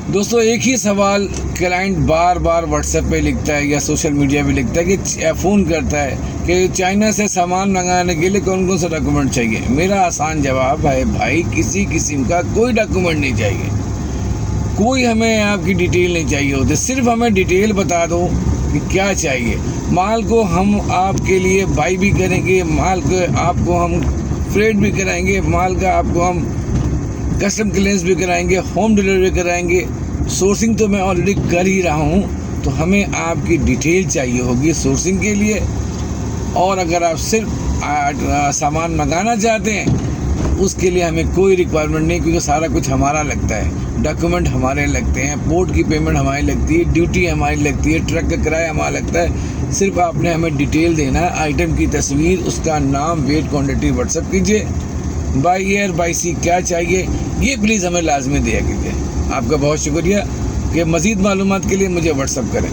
दोस्तों एक ही सवाल क्लाइंट बार बार व्हाट्सएप पे लिखता है या सोशल मीडिया पे लिखता है कि फ़ोन करता है कि चाइना से सामान मंगाने के लिए कौन कौन सा डॉक्यूमेंट चाहिए। मेरा आसान जवाब है भाई, किसी किस्म का कोई डॉक्यूमेंट नहीं चाहिए, कोई हमें आपकी डिटेल नहीं चाहिए होती। सिर्फ हमें डिटेल बता दो कि क्या चाहिए। माल को हम आपके लिए बाई भी करेंगे, माल को आपको हम फ्रेट भी कराएंगे, माल का आपको हम कस्टम क्लियरेंस भी कराएंगे, होम डिलीवरी कराएंगे। सोर्सिंग तो मैं ऑलरेडी कर ही रहा हूँ, तो हमें आपकी डिटेल चाहिए होगी सोर्सिंग के लिए। और अगर आप सिर्फ सामान मंगाना चाहते हैं उसके लिए हमें कोई रिक्वायरमेंट नहीं, क्योंकि सारा कुछ हमारा लगता है, डॉक्यूमेंट हमारे लगते हैं, पोर्ट की पेमेंट हमारी लगती है, ड्यूटी हमारी लगती है, ट्रक का किराया हमारा लगता है। सिर्फ आपने हमें डिटेल देना है, आइटम की तस्वीर, उसका नाम, वेट, क्वान्टिटी व्हाट्सअप कीजिए। बाई एयर बाई सी क्या चाहिए ये प्लीज़ हमें लाजमी दिया कीजिए। आपका बहुत शुक्रिया कि मज़ीद मालूमात के लिए मुझे व्हाट्सअप करें।